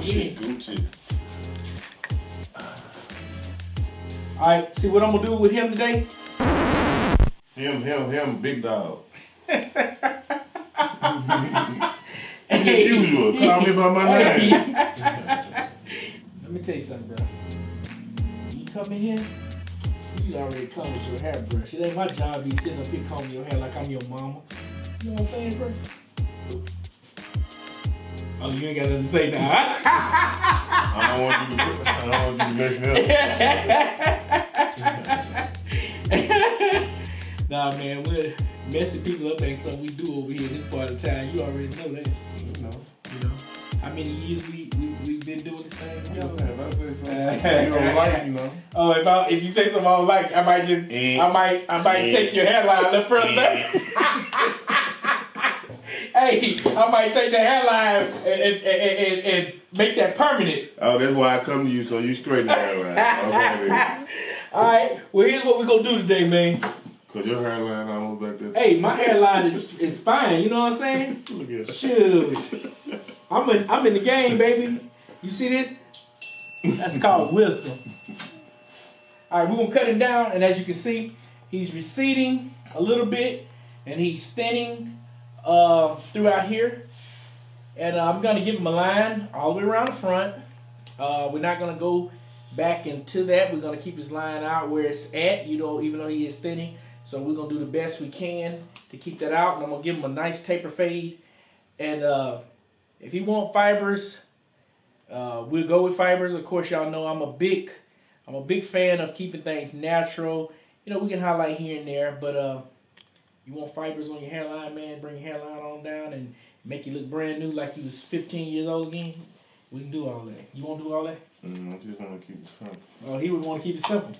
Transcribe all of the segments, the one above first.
Gucci. Alright, see what I'm gonna do with him today? Him, big dog. Hey. Usual, call me by my name. Let me tell you something, bro. You come in here, you already come with your hairbrush. It ain't my job to be sitting up here combing your hair like I'm your mama. You know what I'm saying, bro? Oh, you ain't got nothing to say now. I don't want you to mess me up. Nah, man, we're messing people up ain't something we do over here this part of town. You already know that. You know. How many years we've been doing this thing? If I say something you don't like, you know. Oh, if you say something I don't like, I might just I might take your hairline a little further. Hey, I might take the hairline and make that permanent. Oh, that's why I come to you, so you straighten the hairline. Okay, all right. Well, here's what we're gonna do today, man. Cause your hairline almost like this. Hey, my hairline is fine. You know what I'm saying? Look at that. Shoot, I'm in the game, baby. You see this? That's called wisdom. All right, we're gonna cut him down, and as you can see, he's receding a little bit, and he's thinning throughout here. And I'm gonna give him a line all the way around the front. We're not gonna go back into that. We're gonna keep his line out where it's at, even though he is thinning. So we're gonna do the best we can to keep that out. And I'm gonna give him a nice taper fade. And if he want fibers, we'll go with fibers. Of course, y'all know I'm a big fan of keeping things natural. We can highlight here and there, but you want fibers on your hairline, man, bring your hairline on down and make you look brand new like you was 15 years old again. We can do all that. You want to do all that? I just want to keep it simple. Oh, he would want to keep it simple.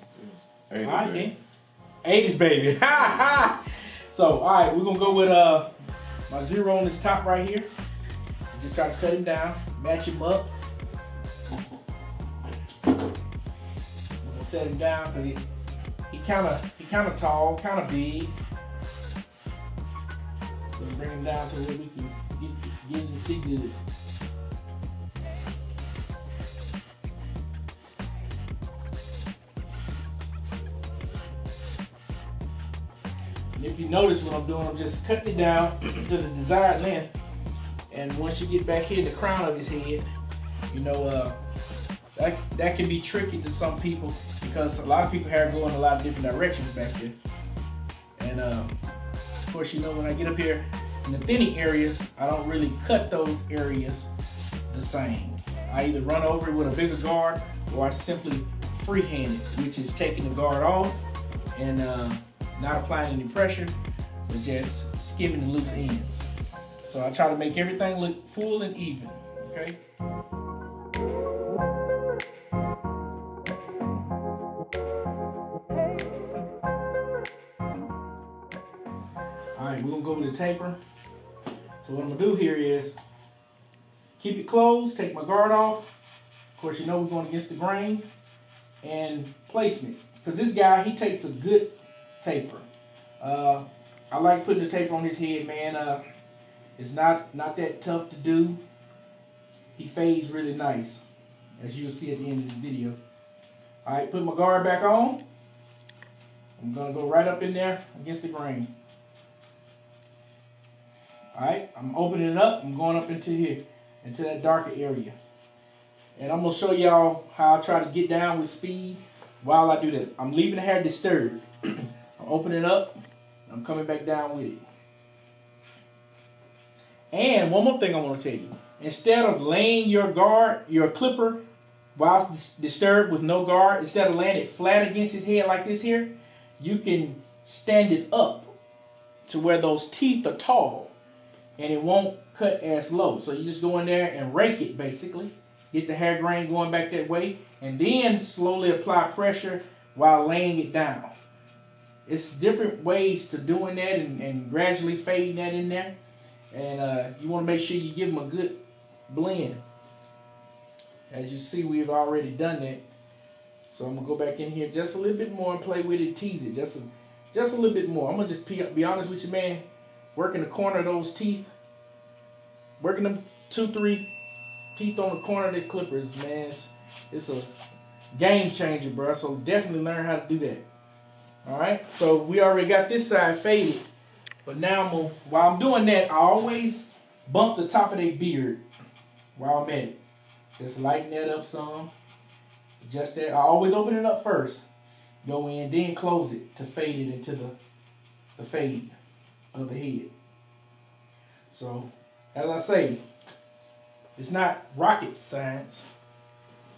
Yeah. 80s, all right, then. 80s, baby. So, all right, we're going to go with my zero on this top right here. Just try to cut him down, match him up. We're going to set him down because he kind of tall, kind of big. So bring him down to where we can get him to see good. And if you notice what I'm doing, I'm just cutting it down to the desired length. And once you get back here, the crown of his head, that can be tricky to some people because a lot of people hair go in a lot of different directions back there. And of course, when I get up here in the thinning areas, I don't really cut those areas the same. I either run over it with a bigger guard or I simply freehand it, which is taking the guard off and not applying any pressure, but just skimming the loose ends. So I try to make everything look full and even, okay? All right, we're gonna go with the taper. So what I'm gonna do here is keep it closed, take my guard off. Of course, we're going against the grain and placement. Because this guy, he takes a good taper. I like putting the taper on his head, man. It's not that tough to do. He fades really nice, as you'll see at the end of the video. All right, put my guard back on. I'm gonna go right up in there against the grain. All right, I'm opening it up. I'm going up into here, into that darker area. And I'm gonna show y'all how I try to get down with speed while I do that. I'm leaving the hair disturbed. I'm opening it up. I'm coming back down with it. And one more thing I want to tell you. Instead of laying your clipper while it's disturbed with no guard, instead of laying it flat against his head like this here, you can stand it up to where those teeth are tall and it won't cut as low. So you just go in there and rake it basically. Get the hair grain going back that way and then slowly apply pressure while laying it down. It's different ways to doing that and gradually fading that in there. And you want to make sure you give them a good blend. As you see, we've already done that. So I'm going to go back in here just a little bit more and play with it, tease it just a little bit more. I'm going to just be honest with you, man. Working the corner of those teeth. Working them 2-3 teeth on the corner of the clippers, man. It's a game changer, bro. So definitely learn how to do that. All right. So we already got this side faded, but now while I'm doing that, I always bump the top of their beard while I'm at it. Just lighten that up some. Just that. I always open it up first. Go in, then close it to fade it into the fade of the head. So, as I say, it's not rocket science.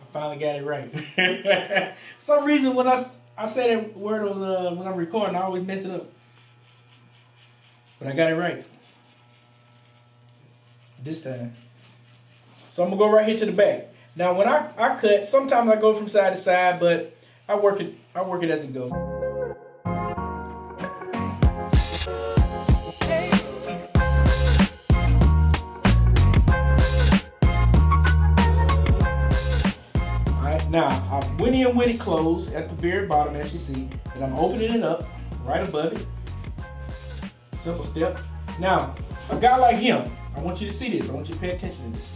I finally got it right. For some reason, when I say that word on when I'm recording, I always mess it up. But I got it right this time. So I'm gonna go right here to the back. Now, when I cut, sometimes I go from side to side, but I work it as it goes. Now, I went in with it closed at the very bottom, as you see, and I'm opening it up right above it. Simple step. Now, a guy like him, I want you to see this. I want you to pay attention to this.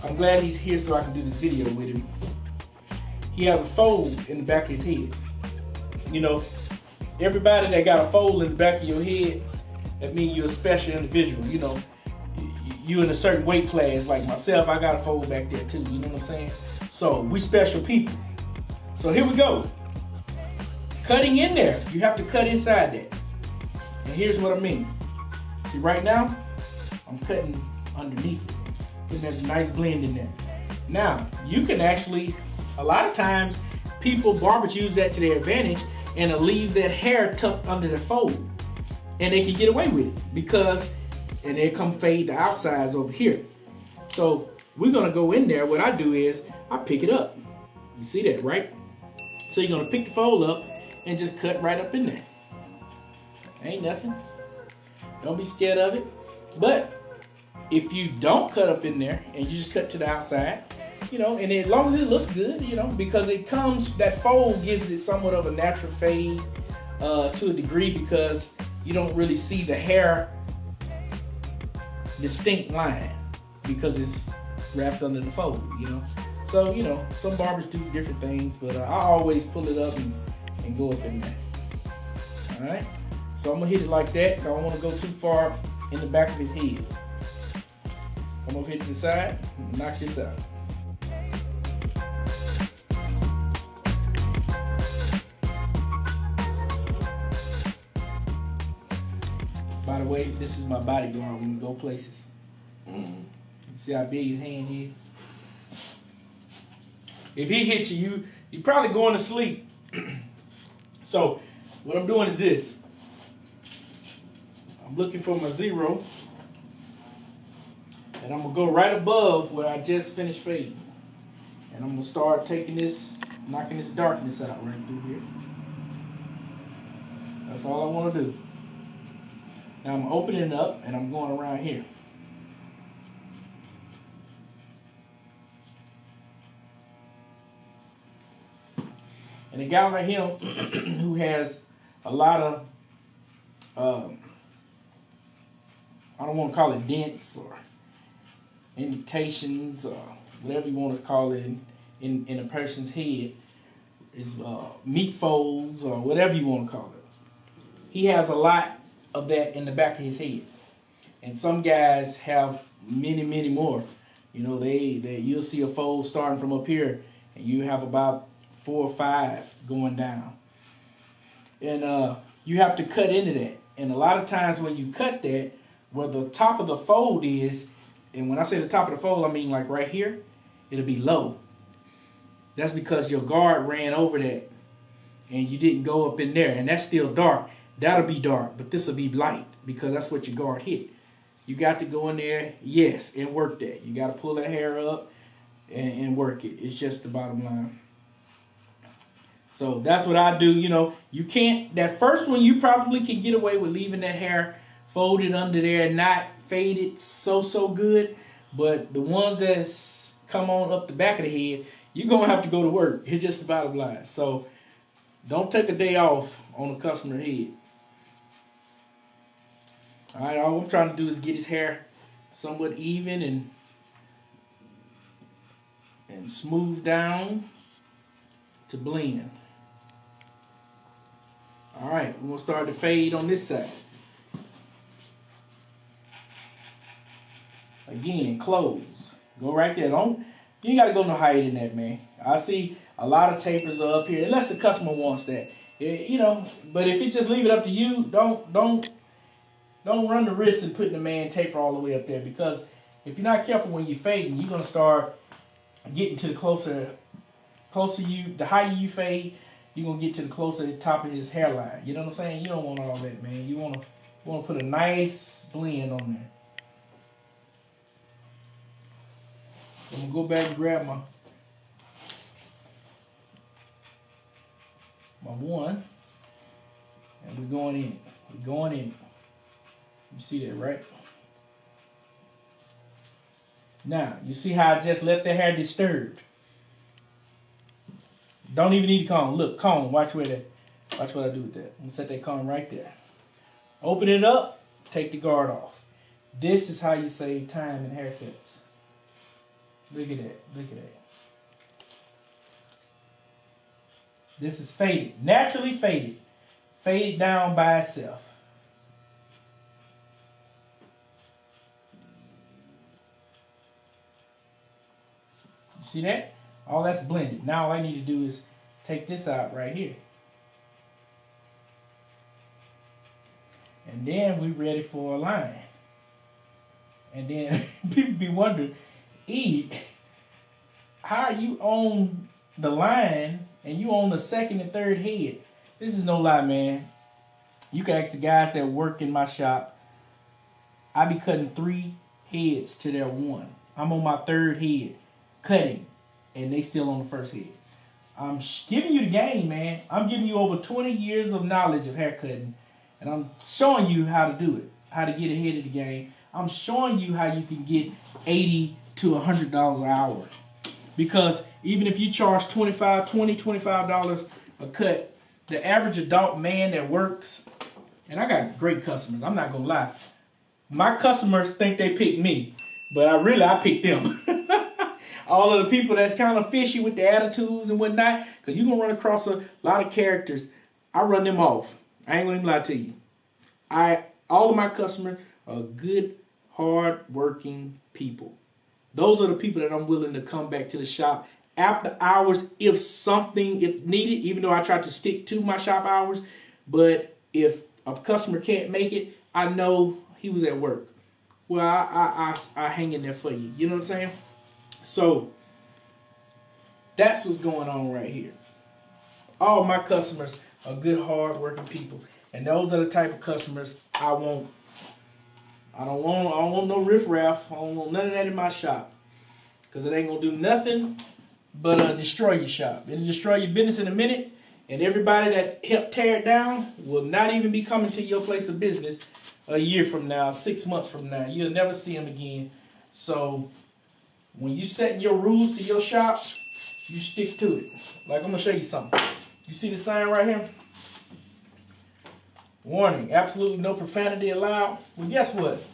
I'm glad he's here so I can do this video with him. He has a fold in the back of his head. You know, everybody that got a fold in the back of your head, that means you're a special individual. You know, you in a certain weight class like myself, I got a fold back there too. You know what I'm saying? So we special people. So here we go. Cutting in there, you have to cut inside that. And here's what I mean. See, right now, I'm cutting underneath it. Putting that nice blend in there. Now, you can actually, a lot of times, barbers use that to their advantage and leave that hair tucked under the fold. And they can get away with it because, and they come fade the outsides over here. So we're gonna go in there. What I do is, I pick it up. You see that, right? So you're gonna pick the fold up and just cut right up in there. Ain't nothing. Don't be scared of it. But if you don't cut up in there and you just cut to the outside, you know, and as long as it looks good, you know, because it comes, that fold gives it somewhat of a natural fade to a degree because you don't really see the hair distinct line because it's wrapped under the fold, you know. So, you know, some barbers do different things, but I always pull it up and go up in there. All right. So I'm gonna hit it like that. I don't want to go too far in the back of his head. Come over here to the side and knock this out. By the way, this is my bodyguard when we go places. See how big his hand is? If he hits you, you're probably going to sleep. So what I'm doing is this. I'm looking for my 0. And I'm going to go right above where I just finished fading. And I'm going to start taking this, knocking this darkness out right through here. That's all I want to do. Now I'm opening it up and I'm going around here. And a guy like him who has a lot of, I don't want to call it dents or indentations or whatever you want to call it in a person's head, is meat folds or whatever you want to call it. He has a lot of that in the back of his head. And some guys have many, many more. You know, you'll see a fold starting from up here and you have about 4 or 5 going down. And you have to cut into that. And a lot of times when you cut that, where the top of the fold is, and when I say the top of the fold, I mean like right here, it'll be low. That's because your guard ran over that and you didn't go up in there. And that's still dark. That'll be dark, but this will be light because that's what your guard hit. You got to go in there, yes, and work that. You got to pull that hair up and work it. It's just the bottom line. So that's what I do. You know, you can't, that first one you probably can get away with leaving that hair folded under there and not faded so good. But the ones that's come on up the back of the head, you're going to have to go to work. It's just the bottom line. So don't take a day off on a customer head. All right, all I'm trying to do is get his hair somewhat even and and smooth down to blend. All right, we're gonna start to fade on this side. Again, close. Go right there. Don't, you ain't gotta go no higher than that, man. I see a lot of tapers are up here, unless the customer wants that. You know, but if you just leave it up to you, don't run the risk of putting the man taper all the way up there, because if you're not careful when you're fading, you're gonna start getting to the closer you, the higher you fade, you're gonna get to the closer the top of his hairline. You know what I'm saying? You don't want all that, man. You wanna put a nice blend on there. I'm gonna go back and grab my one, and we're going in. We're going in. You see that, right? Now, you see how I just left the hair disturbed. Don't even need to comb. Look, comb. Watch what I do with that. I'm gonna set that comb right there. Open it up. Take the guard off. This is how you save time in haircuts. Look at that. Look at that. This is faded. Naturally faded. Faded down by itself. You see that? All that's blended. Now all I need to do is take this out right here. And then we're ready for a line. And then people be wondering, E, how are you on the line and you on the second and third head? This is no lie, man. You can ask the guys that work in my shop. I be cutting 3 heads to their 1. I'm on my 3rd head cutting, and they still on the 1st head. I'm giving you the game, man. I'm giving you over 20 years of knowledge of hair cutting, and I'm showing you how to do it, how to get ahead of the game. I'm showing you how you can get $80 to $100 an hour. Because even if you charge $25 a cut, the average adult man that works, and I got great customers, I'm not gonna lie. My customers think they pick me, but I pick them. All of the people that's kind of fishy with the attitudes and whatnot, because you're gonna run across a lot of characters. I run them off. I ain't gonna even lie to you. All of my customers are good, hard-working people. Those are the people that I'm willing to come back to the shop after hours if needed, even though I try to stick to my shop hours. But if a customer can't make it, I know he was at work. Well, I hang in there for you. You know what I'm saying? So that's what's going on right here. All my customers are good, hard-working people. And those are the type of customers I want. I don't want no riffraff. I don't want none of that in my shop. Because it ain't going to do nothing but destroy your shop. It'll destroy your business in a minute. And everybody that helped tear it down will not even be coming to your place of business a year from now, 6 months from now. You'll never see them again. So when you set your rules to your shop, you stick to it. Like, I'm going to show you something. You see the sign right here? Warning, absolutely no profanity allowed. Well, guess what?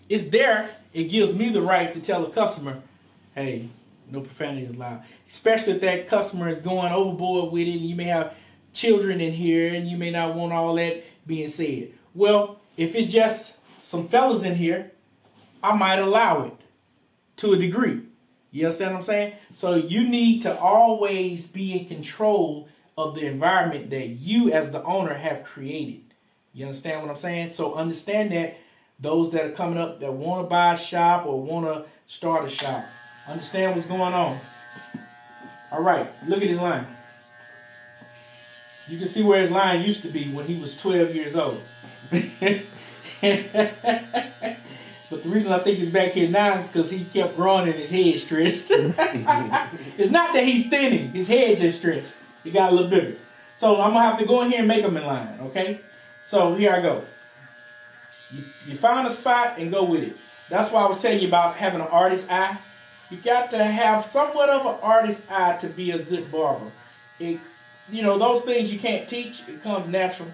It's there. It gives me the right to tell a customer, hey, no profanity is allowed. Especially if that customer is going overboard with it, and you may have children in here, and you may not want all that being said. Well, if it's just some fellas in here, I might allow it to a degree. You understand what I'm saying? So you need to always be in control of the environment that you as the owner have created. You understand what I'm saying? So understand that those that are coming up that want to buy a shop or want to start a shop, understand what's going on. All right, look at his line. You can see where his line used to be when he was 12 years old. But the reason I think it's back here now is because he kept growing and his head stretched. It's not that he's thinning, his head just stretched. He got a little bigger. So I'm going to have to go in here and make them in line, okay? So here I go. You find a spot and go with it. That's why I was telling you about having an artist's eye. You got to have somewhat of an artist's eye to be a good barber. Those things you can't teach. It comes natural.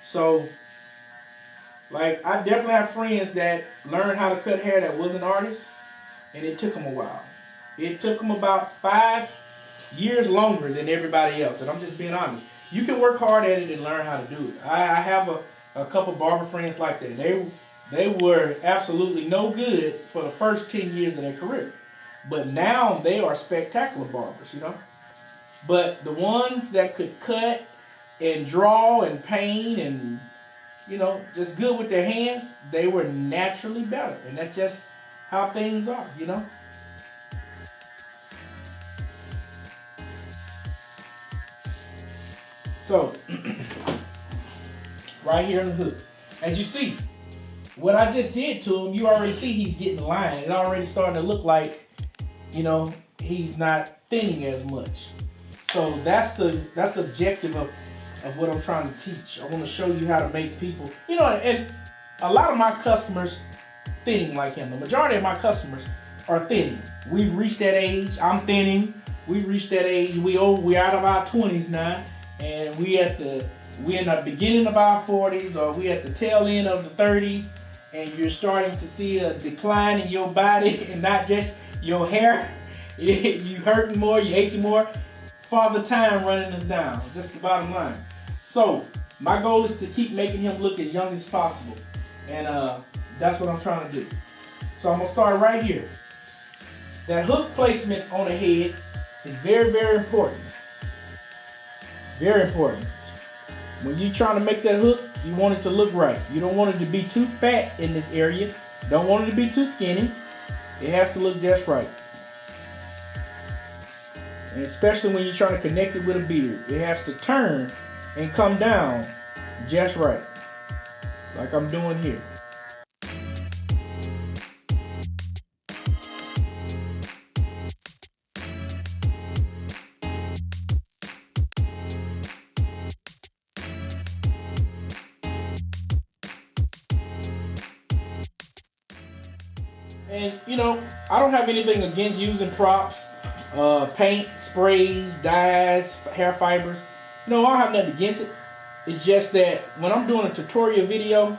So, like, I definitely have friends that learned how to cut hair that wasn't artists, and it took them a while. It took him about 5 years longer than everybody else, and I'm just being honest. You can work hard at it and learn how to do it. I have a couple barber friends like that. They were absolutely no good for the first 10 years of their career. But now they are spectacular barbers, you know. But the ones that could cut and draw and paint and, you know, just good with their hands, they were naturally better. And that's just how things are, you know. So, right here in the hooks. As you see, what I just did to him, you already see he's getting lined. It already starting to look like, you know, he's not thinning as much. So that's the objective of what I'm trying to teach. I want to show you how to make people, you know, and a lot of my customers thinning like him. The majority of my customers are thinning. We've reached that age. I'm thinning. We've reached that age. We're out of our 20s now, and we in the beginning of our 40s, or we at the tail end of the 30s, and you're starting to see a decline in your body and not just your hair. You hurting more, you aching more. Father Time running us down. Just the bottom line. So my goal is to keep making him look as young as possible, and that's what I'm trying to do. So I'm gonna start right here. That hook placement on the head is very, very important. Very important. When you're trying to make that hook, you want it to look right. You don't want it to be too fat in this area. Don't want it to be too skinny. It has to look just right. And especially when you're trying to connect it with a beard. It has to turn and come down just right. Like I'm doing here. And you know, I don't have anything against using props, paint, sprays, dyes, hair fibers. You know, I don't have nothing against it. It's just that when I'm doing a tutorial video,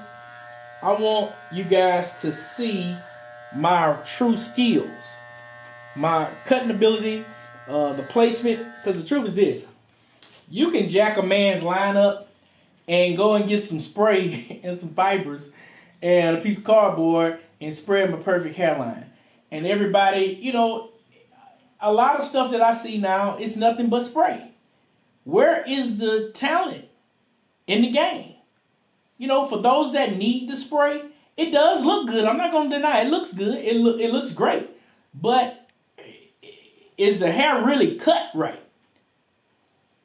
I want you guys to see my true skills, my cutting ability, the placement. Because the truth is this: you can jack a man's line up and go and get some spray and some fibers and a piece of cardboard and spray him a perfect hairline. And everybody, you know, a lot of stuff that I see now is nothing but spray. Where is the talent in the game? You know, for those that need the spray, it does look good. I'm not going to deny it. It looks good. It looks great. But is the hair really cut right?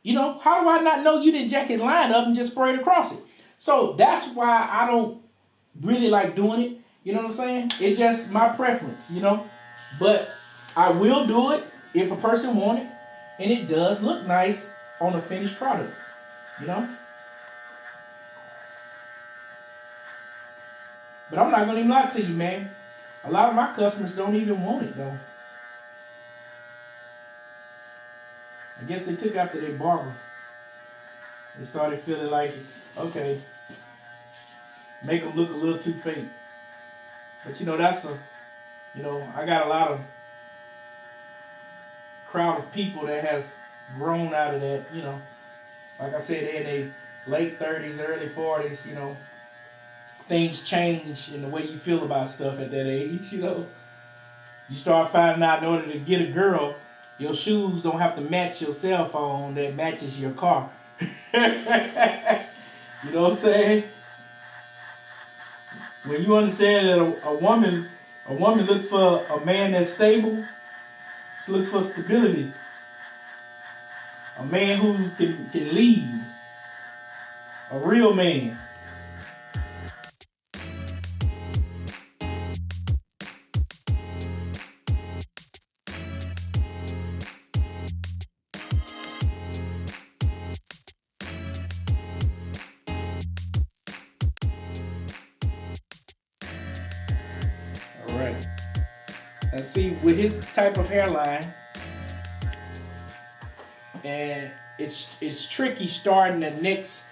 You know, how do I not know you didn't jack his line up and just spray it across it? So that's why I don't really like doing it. You know what I'm saying? It's just my preference, you know. But I will do it if a person wants it. And it does look nice on the finished product, you know. But I'm not going to even lie to you, man. A lot of my customers don't even want it, though. I guess they took after their barber. They started feeling like, okay, make them look a little too fake. But you know, I got a lot of crowd of people that has grown out of that, you know. Like I said, they're in their late 30s, early 40s, you know. Things change in the way you feel about stuff at that age, you know. You start finding out in order to get a girl, your shoes don't have to match your cell phone that matches your car. You know what I'm saying? When you understand that a woman looks for a man that's stable, she looks for stability. A man who can lead. A real man. Alright. Now see, with his type of hairline, and it's tricky starting the next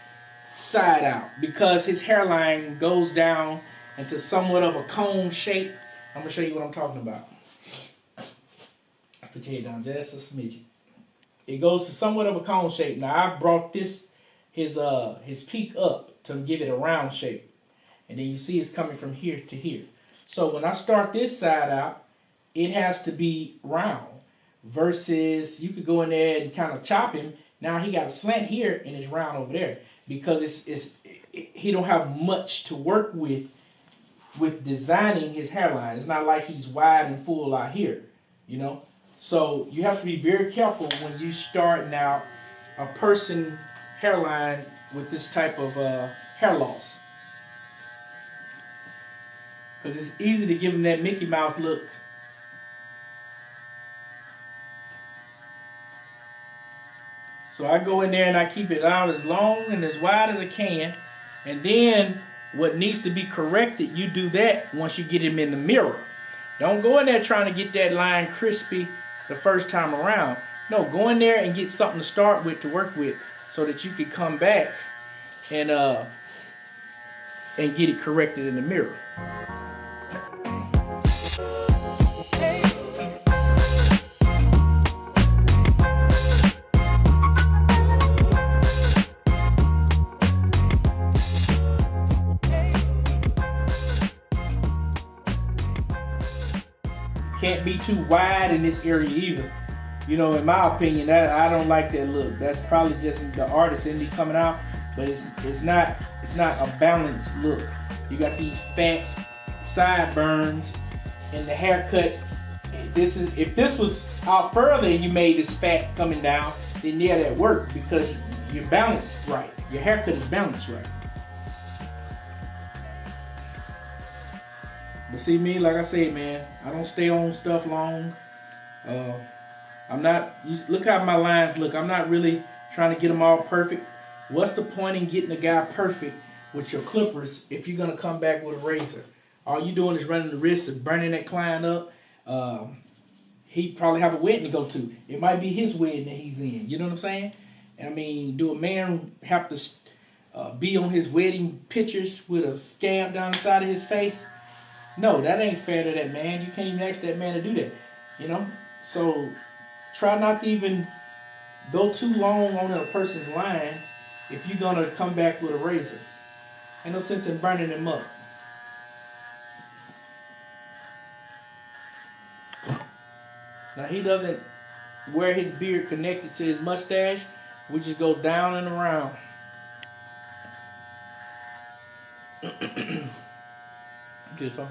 side out because his hairline goes down into somewhat of a cone shape. I'm going to show you what I'm talking about. Put your head down just a smidgen. It goes to somewhat of a cone shape. Now I brought his peak up to give it a round shape. And then you see it's coming from here to here. So when I start this side out, it has to be round. Versus you could go in there and kind of chop him. Now he got a slant here and it's round over there. Because he don't have much to work with designing his hairline. It's not like he's wide and full out here, you know. So you have to be very careful when you starting out a person hairline with this type of hair loss. Because it's easy to give him that Mickey Mouse look. So I go in there and I keep it out as long and as wide as I can. And then what needs to be corrected, you do that once you get him in the mirror. Don't go in there trying to get that line crispy the first time around. No, go in there and get something to start with, to work with, so that you can come back and get it corrected in the mirror. Can't be too wide in this area either. You know, in my opinion, I don't like that look. That's probably just the artist in me coming out, but it's not a balanced look. You got these fat sideburns and the haircut. If this was out further and you made this fat coming down, then yeah, that worked because you're balanced right. Your haircut is balanced right. But see me, like I said, man, I don't stay on stuff long. Look how my lines look. I'm not really trying to get them all perfect. What's the point in getting a guy perfect with your clippers if you're going to come back with a razor? All you doing is running the risk of burning that client up. He probably have a wedding to go to. It might be his wedding that he's in. You know what I'm saying? I mean, do a man have to be on his wedding pictures with a scab down the side of his face? No, that ain't fair to that man. You can't even ask that man to do that, you know? So try not to even go too long on a person's line if you're going to come back with a razor. Ain't no sense in burning them up. Now he doesn't wear his beard connected to his mustache. We just go down and around. Good phone.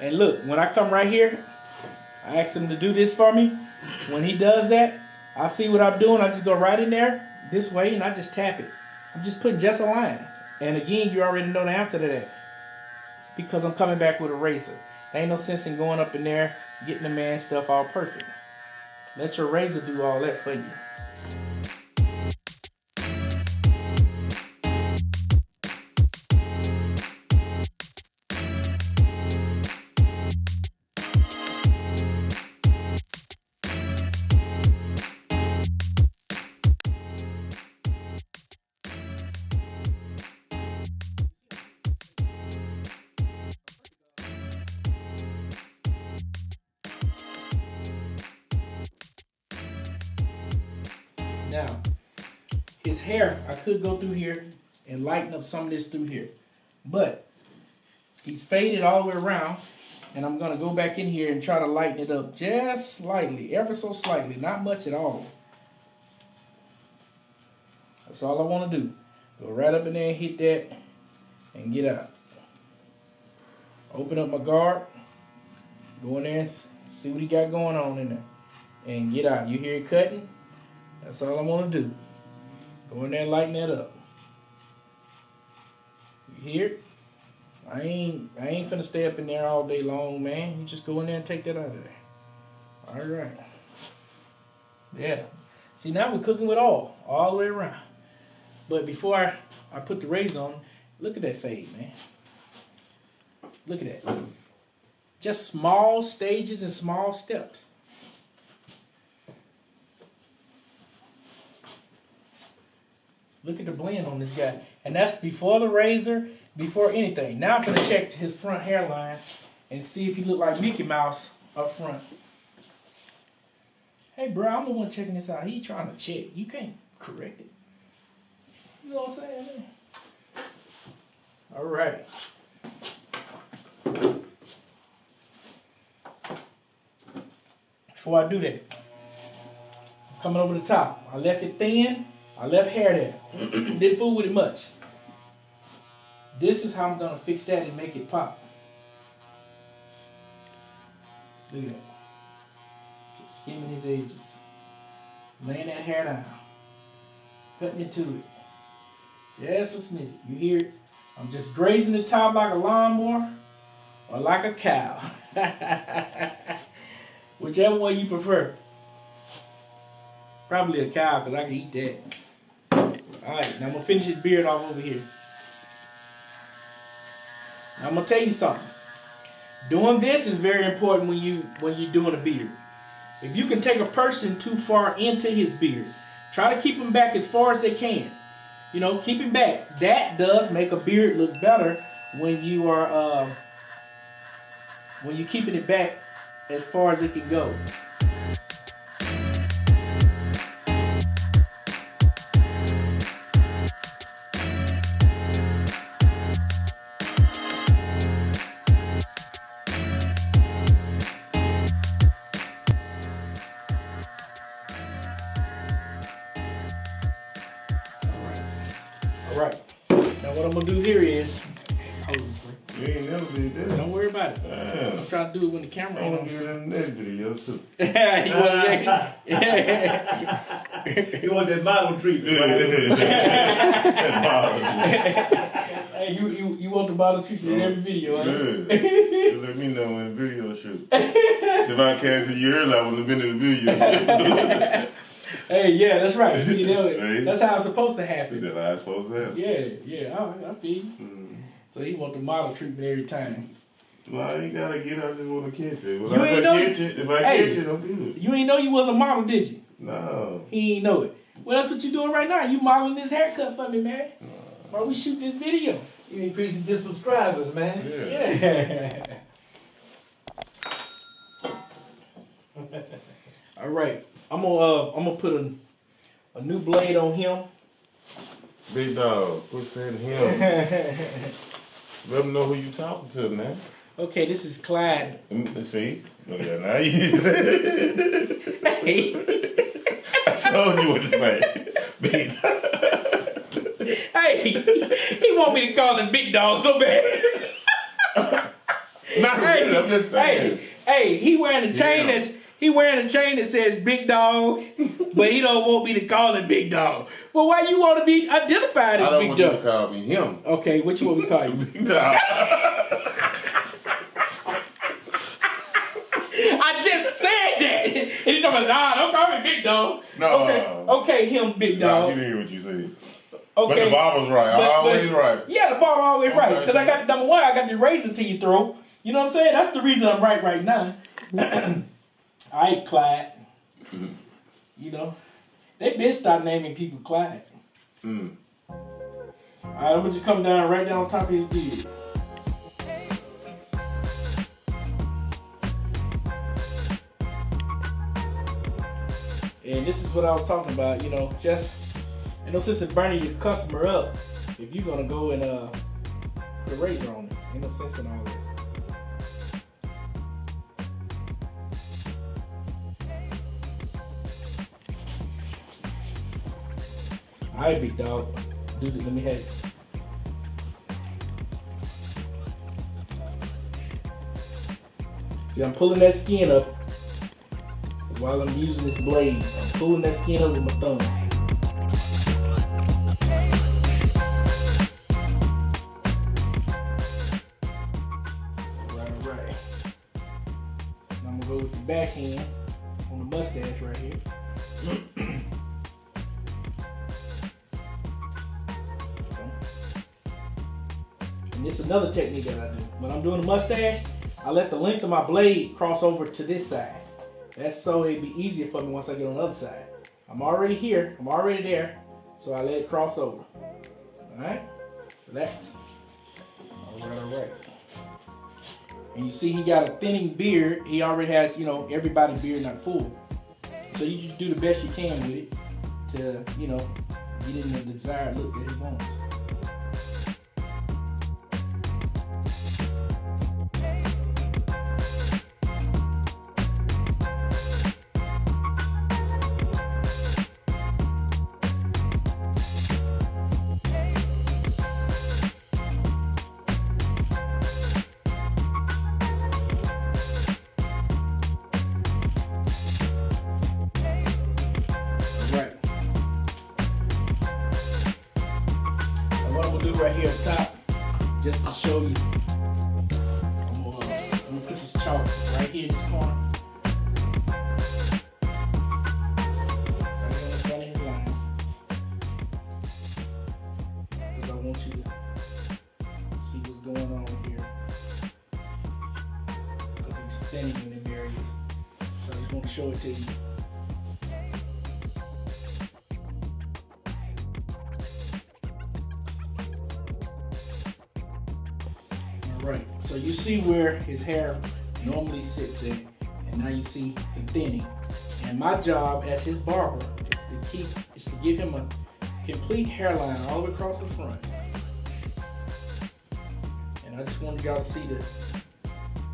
And look, when I come right here, I ask him to do this for me. When he does that, I see what I'm doing. I just go right in there this way and I just tap it. I'm just putting just a line. And again, you already know the answer to that. Because I'm coming back with a razor. There ain't no sense in going up in there, getting the man stuff all perfect. Let your razor do all that for you. Now, his hair, I could go through here and lighten up some of this through here. But he's faded all the way around. And I'm going to go back in here and try to lighten it up just slightly, ever so slightly, not much at all. That's all I want to do. Go right up in there and hit that and get out. Open up my guard. Go in there and see what he got going on in there. And get out. You hear it cutting? That's all I want to do. Go in there and lighten that up. You hear it? I ain't finna stay up in there all day long, man. You just go in there and take that out of there. All right. Yeah. See, now we're cooking with all the way around. But before I put the razor on, look at that fade, man. Look at that. Just small stages and small steps. Look at the blend on this guy. And that's before the razor, before anything. Now I'm going to check his front hairline and see if he look like Mickey Mouse up front. Hey, bro, I'm the one checking this out. He trying to check. You can't correct it. You know what I'm saying? Man? All right. Before I do that, coming over the top. I left it thin. I left hair there. Didn't fool with it much. This is how I'm gonna fix that and make it pop. Look at that. Just skimming his edges. Laying that hair down. Cutting into it. Yes, a smidge. You hear it? I'm just grazing the top like a lawnmower or like a cow. Whichever one you prefer. Probably a cow because I can eat that. Alright, now I'm going to finish his beard off over here. Now I'm going to tell you something. Doing this is very important when you're doing a beard. If you can take a person too far into his beard, try to keep him back as far as they can. You know, keep him back. That does make a beard look better when you are when you're keeping it back as far as it can go. Alright, now what I'm going to do here is, You ain't never did that. don't worry about it. Damn. I'm trying to do it when the camera I want on. to get it in the next video too. You want to You want that model treatment, right? Hey, you want the bottle treatment in every video, huh? Yeah. Just let me know when the video shoot. If I came to you earlier, I wouldn't have been in the video. Hey, yeah, that's right. See, Right. that's how it's supposed to happen. Is that how it's supposed to happen? Yeah, I feel you. So he want the model treatment every time. Well, you gotta get it. I just want to catch it. If You I ain't know- catch it, I'm good. You ain't know you was a model, did you? No. He ain't know it. Well, that's what you doing right now. You modeling this haircut for me, man. While we shoot this video. You increasing the subscribers, man. Yeah. All right. I'm gonna put a new blade on him. Big dog, quit saying him. Let them know who you talking to, man. Okay, this is Clyde. Let's see. Okay, now you. Hey, I told you what to say. Big dog. hey, he want me to call him Big Dog so bad. Not really, I'm just saying. Hey, he wearing a chain that says Big Dog, but he don't want me to call him Big Dog. Well, why you want to be identified I as don't Big want you to Dog? call me him. Okay, what you want me to call you? Big dog. I just said that, and he's talking about, nah, don't call me Big Dog. No. Okay, him Big Nah, Dog. you didn't hear what you said. Okay. But the barber's right. Always right. Yeah, the barber always right. Okay, Because I got, number one, I got the razor to your throat. You know what I'm saying? That's the reason I'm right now. All right, Clyde. You know, they been start naming people Clyde. All right, I'm gonna just come down right down on top of his beard. And this is what I was talking about. You know, just ain't no sense in burning your customer up if you're gonna go and put a razor on it. Ain't no sense in all that. Alright, big dog. Dude, let me have it. See, I'm pulling that skin up while I'm using this blade. I'm pulling that skin up with my thumb. Alright. Now I'm gonna go with the backhand on the mustache right here. And this is another technique that I do. When I'm doing the mustache, I let the length of my blade cross over to this side. That's so it'd be easier for me once I get on the other side. I'm already here, I'm already there, so I let it cross over. Alright? Relax. Alright. And you see he got a thinning beard. He already has, you know, everybody's beard not full. So you just do the best you can with it to, you know, get in the desired look that he wants. Right here at the top, just to show you. I'm gonna put this chalk right here in this corner. Right here in front of his line. Because I want you to see what's going on here. Because he's thinning in them areas. So I just want to show it to you. Right, so you see where his hair normally sits at, and now you see the thinning. And my job as his barber is to give him a complete hairline all the way across the front. And I just wanted y'all to see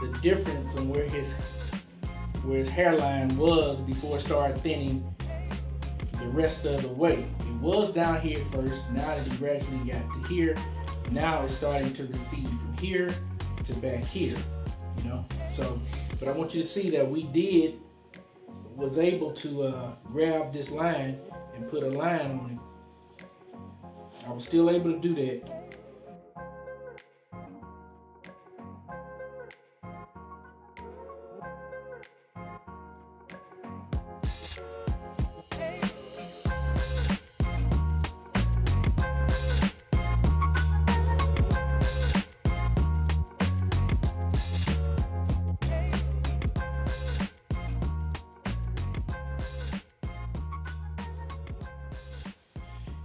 the difference in where his hairline was before it started thinning the rest of the way. It was down here first, now that he gradually got to here. Now it's starting to recede from here to back here, you know. So, but I want you to see that we was able to grab this line and put a line on it. I was still able to do that.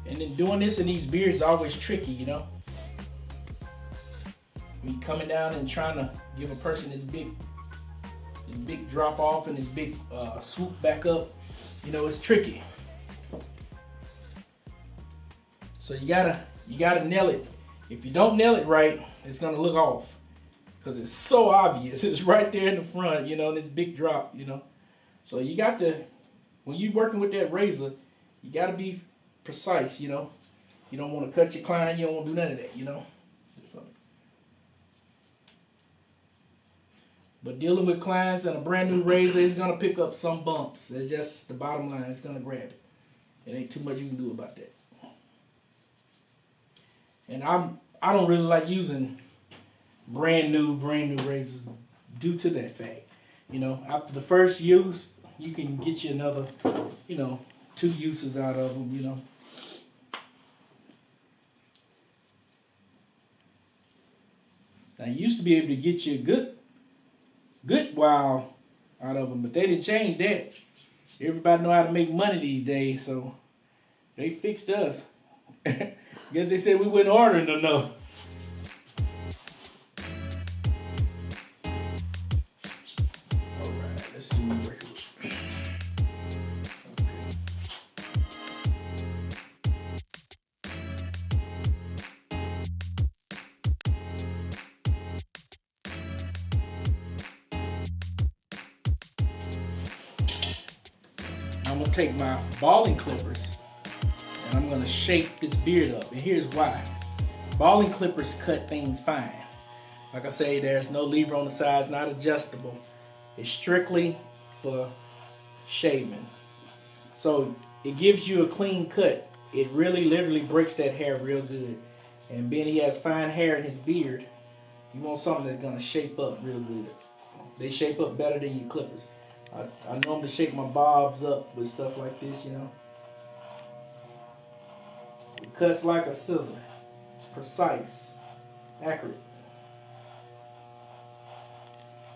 And then doing this in these beards is always tricky, you know. When you're coming down and trying to give a person this big drop off and this big swoop back up, you know, it's tricky. So you gotta nail it. If you don't nail it right, it's gonna look off because it's so obvious. It's right there in the front, you know, this big drop, you know. So you got to, when you're working with that razor, you gotta be precise, you know. You don't want to cut your client, you don't want to do none of that, you know. But dealing with clients and a brand new razor is gonna pick up some bumps. That's just the bottom line. It's gonna grab it. It ain't too much you can do about that. And I don't really like using brand new razors due to that fact. You know, after the first use, you can get you another, you know, 2 uses out of them, you know. Now, you used to be able to get you a good while out of them, but they didn't change that. Everybody know how to make money these days, so they fixed us. Guess they said we wasn't ordering enough. All right, let's see what we're working with. I'm gonna take my balling clippers and I'm gonna shape his beard up. And here's why. Balling clippers cut things fine. Like I say, there's no lever on the sides, not adjustable. It's strictly for shaving. So it gives you a clean cut. It really literally breaks that hair real good. And being he has fine hair in his beard, you want something that's gonna shape up real good. They shape up better than your clippers. I normally shake my bobs up with stuff like this, you know. It cuts like a scissor. Precise. Accurate.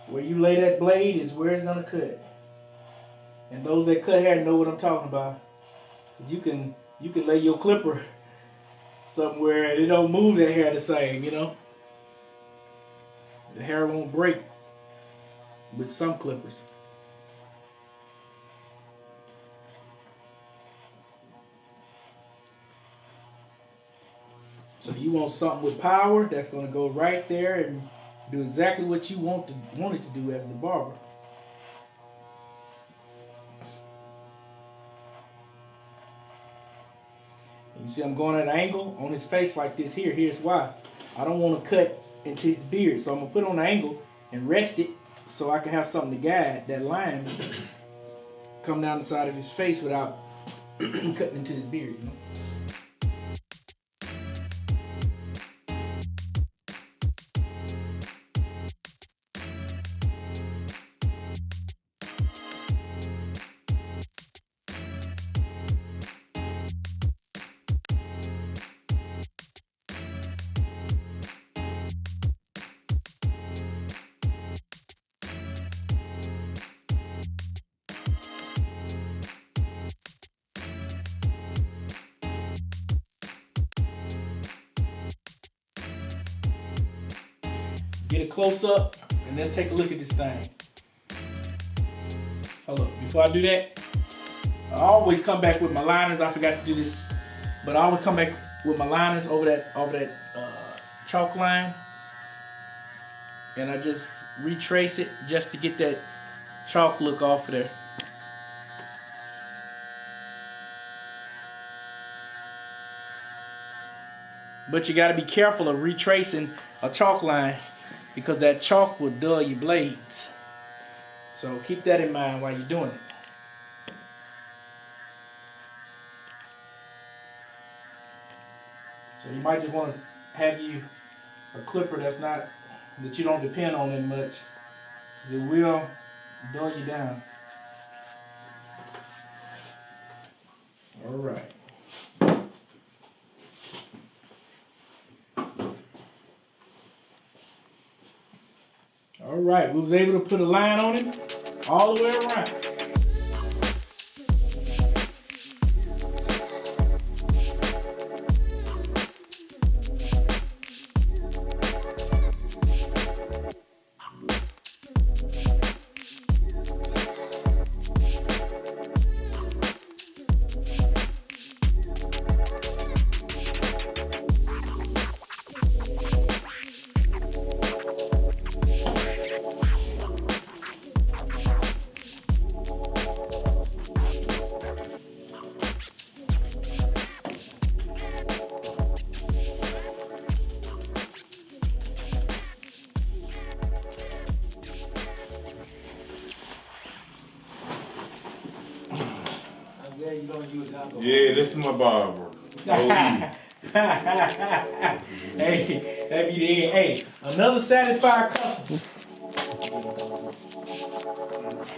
Where you lay that blade is where it's going to cut. And those that cut hair know what I'm talking about. You can lay your clipper somewhere and it don't move that hair the same, you know. The hair won't break with some clippers. So you want something with power that's gonna go right there and do exactly what you want it to do as the barber. You see I'm going at an angle on his face like this here. Here's why. I don't want to cut into his beard. So I'm going to put it on an angle and rest it so I can have something to guide that line come down the side of his face without cutting into his beard, you know? Get a close up and let's take a look at this thing. Hold up, before I do that, I always come back with my liners. I forgot to do this, but I always come back with my liners over that chalk line, and I just retrace it just to get that chalk look off of there. But you got to be careful of retracing a chalk line, because that chalk will dull your blades. So keep that in mind while you're doing it. So you might just want to have you a clipper that you don't depend on that much. It will dull you down. All right. All right, we was able to put a line on it all the way around. Yeah, this is my barber. Hey, that be the end. Hey, another satisfied customer.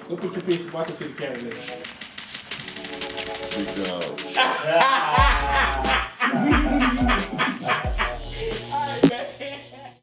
Go put your face, walk up to the camera later. Big dog.